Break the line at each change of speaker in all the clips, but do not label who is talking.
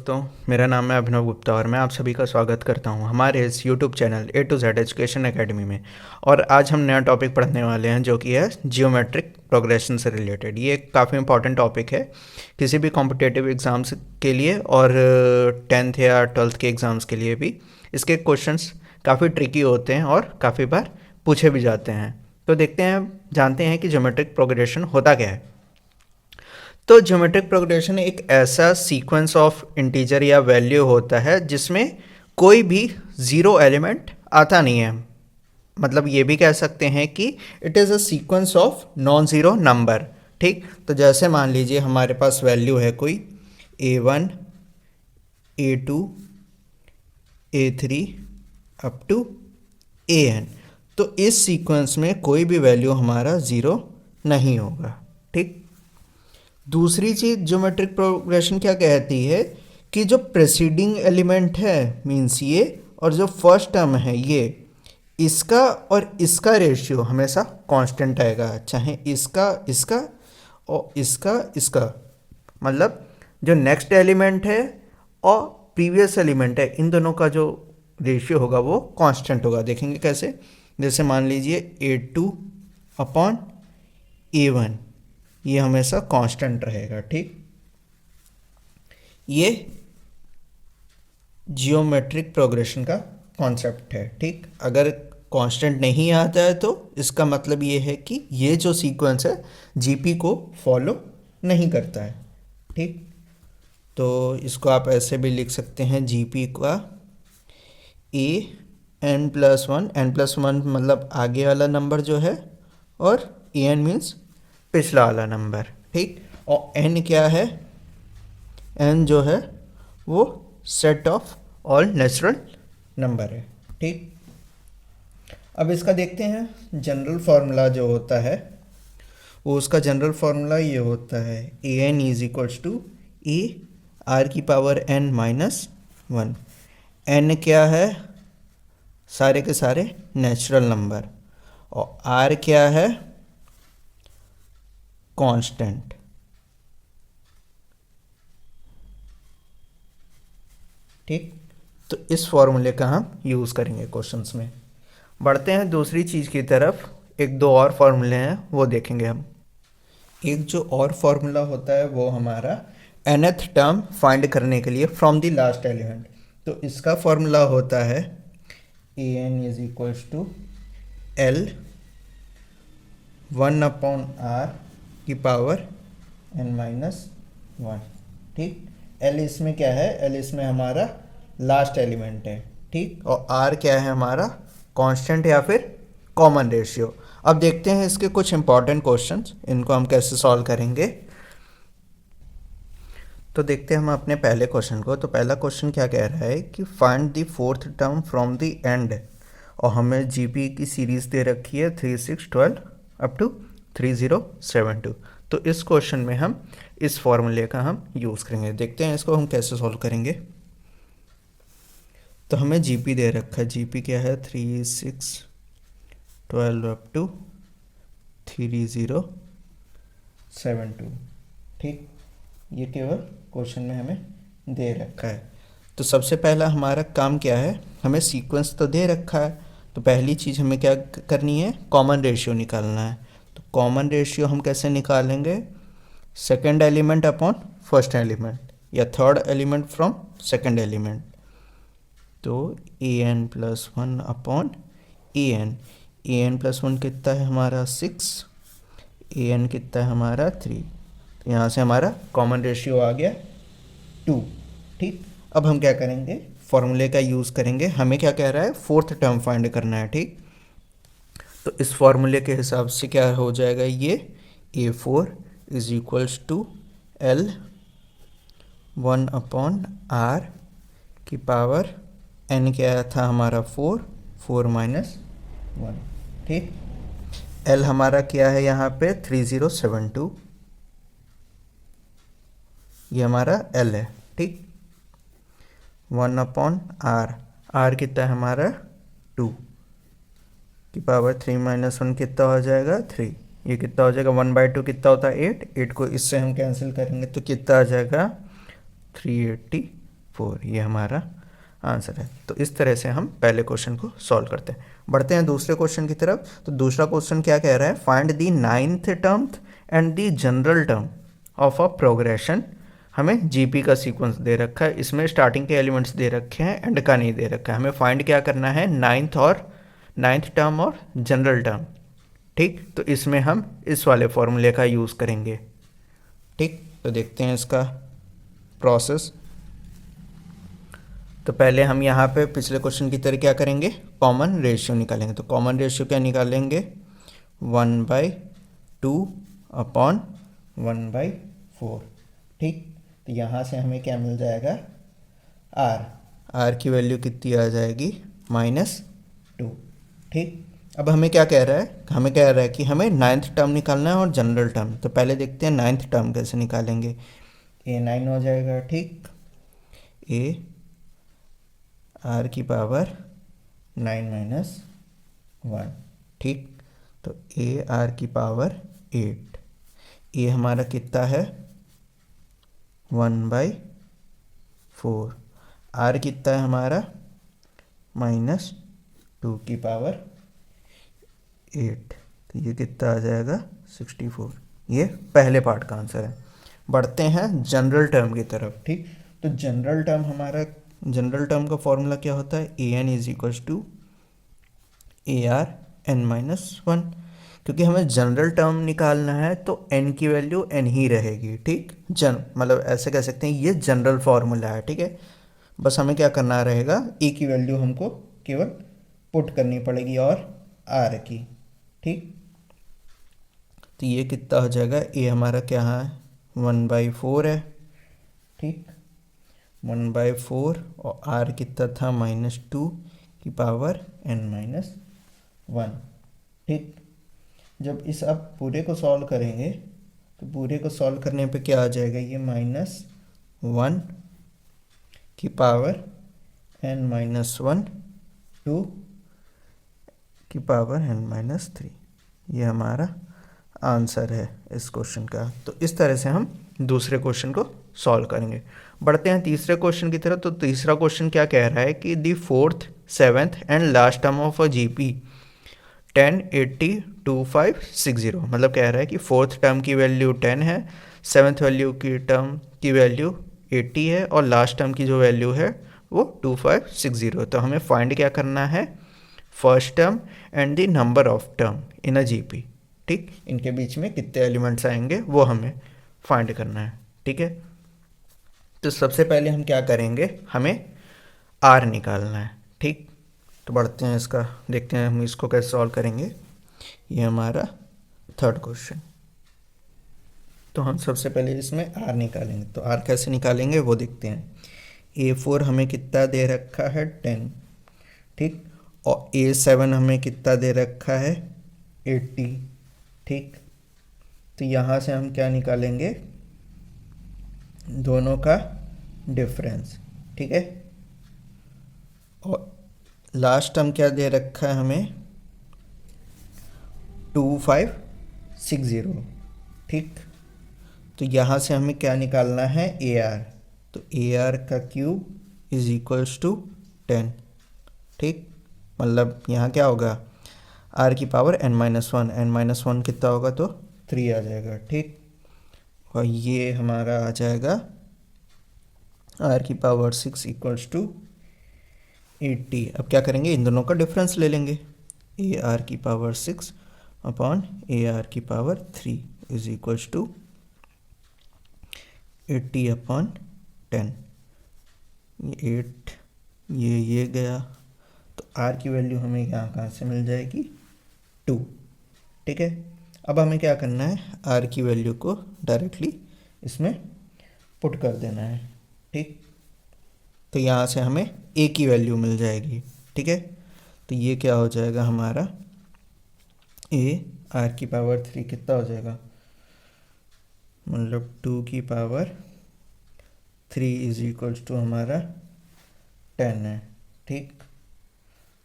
दोस्तों, मेरा नाम है अभिनव गुप्ता और मैं आप सभी का स्वागत करता हूं हमारे इस YouTube channel A to Z education academy में। और आज हम नया टॉपिक पढ़ने वाले हैं जो कि है जियोमेट्रिक प्रोग्रेशन से रिलेटेड। ये एक काफ़ी इंपॉर्टेंट टॉपिक है किसी भी कॉम्पिटिटिव एग्ज़ाम्स के लिए और 10th या 12th के एग्ज़ाम्स के लिए भी। इसके क्वेश्चंस काफ़ी ट्रिकी होते हैं और काफ़ी बार पूछे भी जाते हैं। तो देखते हैं, जानते हैं कि ज्योमेट्रिक प्रोग्रेशन होता क्या है। तो ज्योमेट्रिक प्रोग्रेशन एक ऐसा सीक्वेंस ऑफ इंटीजर या वैल्यू होता है जिसमें कोई भी ज़ीरो एलिमेंट आता नहीं है। मतलब ये भी कह सकते हैं कि it is a sequence of non zero number. ठीक, तो जैसे मान लीजिए हमारे पास वैल्यू है कोई A1 A2 A3 up to AN। तो इस सीक्वेंस में कोई भी वैल्यू हमारा ज़ीरो नहीं होगा। ठीक, दूसरी चीज़ ज्योमेट्रिक प्रोग्रेशन क्या कहती है कि जो प्रेसीडिंग एलिमेंट है मीन्स ये, और जो फर्स्ट टर्म है ये, इसका और इसका रेशियो हमेशा कांस्टेंट आएगा, चाहे इसका इसका और इसका इसका। मतलब जो नेक्स्ट एलिमेंट है और प्रीवियस एलिमेंट है, इन दोनों का जो रेशियो होगा वो कांस्टेंट होगा। देखेंगे कैसे, जैसे मान लीजिए A2 अपॉन A1, ये हमेशा कांस्टेंट रहेगा। ठीक, ये जियोमेट्रिक प्रोग्रेशन का कॉन्सेप्ट है। ठीक, अगर कांस्टेंट नहीं आता है तो इसका मतलब ये है कि ये जो सीक्वेंस है जीपी को फॉलो नहीं करता है। ठीक, तो इसको आप ऐसे भी लिख सकते हैं, जीपी का n+1, n+1 मतलब आगे वाला नंबर जो है, और an मीन्स पिछला वाला नंबर। ठीक, और n क्या है, n जो है वो set of all natural number है। ठीक, अब इसका देखते हैं जनरल फार्मूला जो होता है वो, उसका जनरल फार्मूला ये होता है an is equals to a r की पावर n-1। n क्या है, सारे के सारे नेचुरल नंबर, और r क्या है, कांस्टेंट। ठीक, तो इस फॉर्मूले का हम यूज़ करेंगे क्वेश्चंस में। बढ़ते हैं दूसरी चीज़ की तरफ, एक दो और फॉर्मूले हैं वो देखेंगे हम। एक जो और फॉर्मूला होता है वो हमारा nth टर्म फाइंड करने के लिए फ्रॉम द लास्ट एलिमेंट। तो इसका फॉर्मूला होता है an is equals to L 1/r की पावर n-1। ठीक, L इसमें क्या है, L इसमें हमारा लास्ट एलिमेंट है। ठीक, और R क्या है, हमारा कांस्टेंट या फिर कॉमन रेशियो। अब देखते हैं इसके कुछ इंपॉर्टेंट क्वेश्चंस, इनको हम कैसे सॉल्व करेंगे। तो देखते हैं हम अपने पहले क्वेश्चन को। तो पहला क्वेश्चन क्या कह रहा है कि find the fourth term from the end, और हमें जीपी की सीरीज दे रखी है 3, 6, 12 अप टू 3072। तो इस क्वेश्चन में हम इस फॉर्मूले का हम यूज़ करेंगे। देखते हैं इसको हम कैसे सॉल्व करेंगे। तो हमें जीपी दे रखा है, जीपी क्या है 3, 6, 12 अप टू 3072। ठीक, ये केवल क्वेश्चन में हमें दे रखा है। तो सबसे पहला हमारा काम क्या है, हमें सीक्वेंस तो दे रखा है, तो पहली चीज़ हमें क्या करनी है, कॉमन रेशियो निकालना है। तो कॉमन रेशियो हम कैसे निकालेंगे, second element upon first element, या third element from second element. तो an+1 अपॉन an+1 कितना है हमारा 6, an कितना है हमारा 3। तो यहाँ से हमारा कॉमन रेशियो आ गया 2। ठीक, अब हम क्या करेंगे, फॉर्मूले का यूज़ करेंगे। हमें क्या कह रहा है, फोर्थ टर्म फाइंड करना है। ठीक, तो इस फॉर्मूले के हिसाब से क्या हो जाएगा, ये A4 is equals to L 1/r की पावर n क्या था हमारा 4 4-1। ठीक, L हमारा क्या है यहाँ पे 3072, ये हमारा L है। ठीक, 1/r, r कितना है हमारा 2 की पावर 3-1 कितना हो जाएगा 3। ये कितना हो जाएगा, 1/2 कितना होता है 8 को इससे हम कैंसिल करेंगे तो कितना आ जाएगा 380 4, ये हमारा आंसर है। तो इस तरह से हम पहले क्वेश्चन को सॉल्व करते हैं। बढ़ते हैं दूसरे क्वेश्चन की तरफ। तो दूसरा क्वेश्चन क्या कह रहा है, find the 9th term and the general term of a progression. हमें जीपी का सीक्वेंस दे रखा है, इसमें स्टार्टिंग के एलिमेंट्स दे रखे हैं, एंड का नहीं दे रखा है। हमें फाइंड क्या करना है, 9th टर्म और जनरल टर्म। ठीक, तो इसमें हम इस वाले फॉर्मूले का यूज़ करेंगे। ठीक, तो देखते हैं इसका प्रोसेस। तो पहले हम यहाँ पे पिछले क्वेश्चन की तरह क्या करेंगे, कॉमन रेशियो निकालेंगे। तो कॉमन रेशियो क्या निकालेंगे, 1/2 अपॉन 1/4। ठीक, तो यहाँ से हमें क्या मिल जाएगा, आर की वैल्यू कितनी आ जाएगी, -2। ठीक, अब हमें क्या कह रहा है, हमें कह रहा है कि हमें 9th टर्म निकालना है और जनरल टर्म। तो पहले देखते हैं 9th टर्म कैसे निकालेंगे। ए 9 हो जाएगा। ठीक, ए आर की पावर 9 - 1। ठीक, तो ए आर की पावर 8। ए हमारा कितना है, 1/4। आर कितना है हमारा, -2 की पावर 8। तो ये कितना आ जाएगा, 64। ये पहले पार्ट का आंसर है। बढ़ते हैं जनरल टर्म की तरफ। ठीक, तो जनरल टर्म का फॉर्मूला क्या होता है, an = ARn-1। क्योंकि हमें जनरल टर्म निकालना है तो n की वैल्यू n ही रहेगी। ठीक, मतलब ऐसे कह सकते हैं ये जनरल फार्मूला है। ठीक है, बस हमें क्या करना रहेगा, e की वैल्यू हमको केवल पुट करनी पड़ेगी और r की। ठीक, तो ये कितना हो जाएगा, a हमारा क्या है, 1/4 है। ठीक, 1/4 और r कितना था, -2 की पावर n-1। ठीक, जब इस अब पूरे को सॉल्व करेंगे तो पूरे को सॉल्व करने पे क्या आ जाएगा, ये -1 की पावर n-1 2 की पावर n-3। ये हमारा आंसर है इस क्वेश्चन का। तो इस तरह से हम दूसरे क्वेश्चन को सॉल्व करेंगे। बढ़ते हैं तीसरे क्वेश्चन की तरफ। तो तीसरा क्वेश्चन क्या कह रहा है कि the 4th 7th and last term of a GP 10 80 25 60। मतलब कह रहा है कि 4th टर्म की वैल्यू 10 है, 7th वैल्यू की टर्म की वैल्यू 80 है, और लास्ट टर्म की जो वैल्यू है वो 2560। तो हमें फाइंड क्या करना है, first term and the number of term in a GP. ठीक, इनके बीच में कितने एलिमेंट्स आएंगे वो हमें फाइंड करना है। ठीक है, तो सबसे पहले हम क्या करेंगे, हमें आर निकालना है। ठीक, तो बढ़ते हैं इसका, देखते हैं हम इसको कैसे सॉल्व करेंगे। ये हमारा थर्ड क्वेश्चन। तो हम सबसे पहले इसमें आर निकालेंगे। तो आर कैसे निकालेंगे वो देखते हैं। A4 हमें कितना दे रखा है, 10। ठीक, और A7 हमें कितना दे रखा है, 80। ठीक, तो यहाँ से हम क्या निकालेंगे, दोनों का डिफरेंस। ठीक है, और लास्ट टर्म क्या दे रखा है हमें, 2560। ठीक, तो यहाँ से हमें क्या निकालना है, ए आर। तो ए आर का क्यूब = 10। ठीक, मतलब यहाँ क्या होगा, आर की पावर n-1। n-1 कितना होगा, तो 3 आ जाएगा। ठीक, और ये हमारा आ जाएगा आर की पावर 6 = 80। अब क्या करेंगे, इन दोनों का डिफरेंस ले लेंगे। ए आर की पावर 6 अपॉन ए आर की पावर 3 = 80/10। ये 8, ये गया, तो आर की वैल्यू हमें यहाँ कहाँ से मिल जाएगी, 2। ठीक है, अब हमें क्या करना है, आर की वैल्यू को डायरेक्टली इसमें पुट कर देना है। ठीक, तो यहाँ से हमें ए की वैल्यू मिल जाएगी। ठीक है, तो ये क्या हो जाएगा हमारा, ए आर की पावर 3 कितना हो जाएगा, मतलब 2 की पावर 3 = हमारा 10 है। ठीक,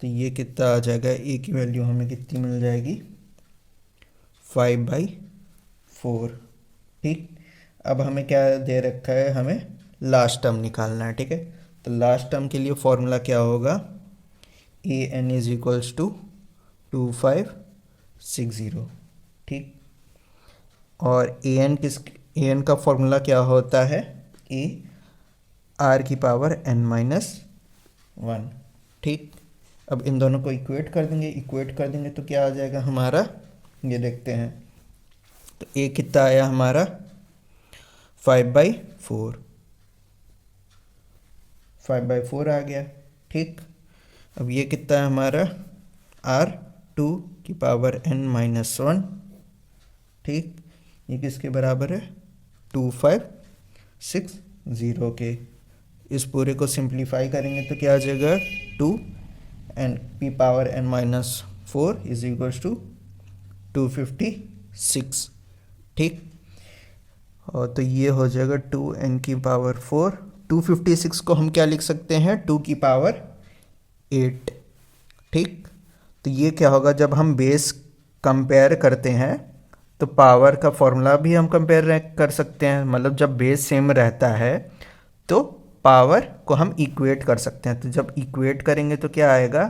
तो ये कितना आ जाएगा, ए की वैल्यू हमें कितनी मिल जाएगी, 5/4। ठीक, अब हमें क्या दे रखा है, हमें लास्ट टर्म निकालना है, ठीक है। तो लास्ट टर्म के लिए फॉर्मूला क्या होगा, A N is equals to 2560, ठीक। और ए एन का फॉर्मूला क्या होता है, ए आर की पावर एन माइनस 1, ठीक। अब इन दोनों को इक्वेट कर देंगे तो क्या आ जाएगा हमारा, ये देखते हैं। तो ए कितना आया हमारा 5/4, 5/4 आ गया, ठीक। अब ये कितना है हमारा R2 की पावर n माइनस 1, ठीक। ये किसके बराबर है 2560 के। इस पूरे को सिंप्लीफाई करेंगे तो क्या आ जाएगा 2 p power n minus 4 is equals to 256, ठीक। और तो ये हो जाएगा 2n की पावर 4। 256 को हम क्या लिख सकते हैं 2 की पावर 8, ठीक। तो ये क्या होगा, जब हम बेस कंपेयर करते हैं तो पावर का फॉर्मूला भी हम कंपेयर कर सकते हैं, मतलब जब बेस सेम रहता है तो पावर को हम इक्वेट कर सकते हैं। तो जब इक्वेट करेंगे तो क्या आएगा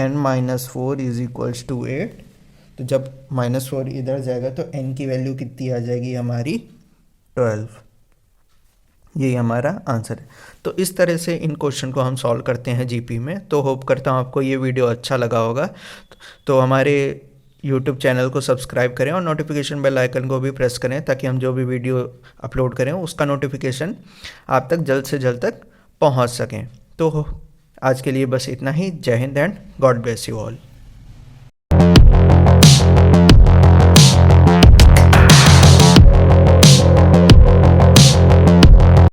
n minus 4 is equals to 8। तो जब -4 इधर जाएगा तो n की वैल्यू कितनी आ जाएगी हमारी 12। यही हमारा आंसर है। तो इस तरह से इन क्वेश्चन को हम सॉल्व करते हैं जीपी में। तो होप करता हूँ आपको ये वीडियो अच्छा लगा होगा। तो हमारे यूट्यूब चैनल को सब्सक्राइब करें और नोटिफिकेशन बेल आइकन को भी प्रेस करें ताकि हम जो भी वीडियो अपलोड करें उसका नोटिफिकेशन आप तक जल्द से जल्द तक पहुँच सकें। तो आज के लिए बस इतना ही। जय Hind and God bless you all.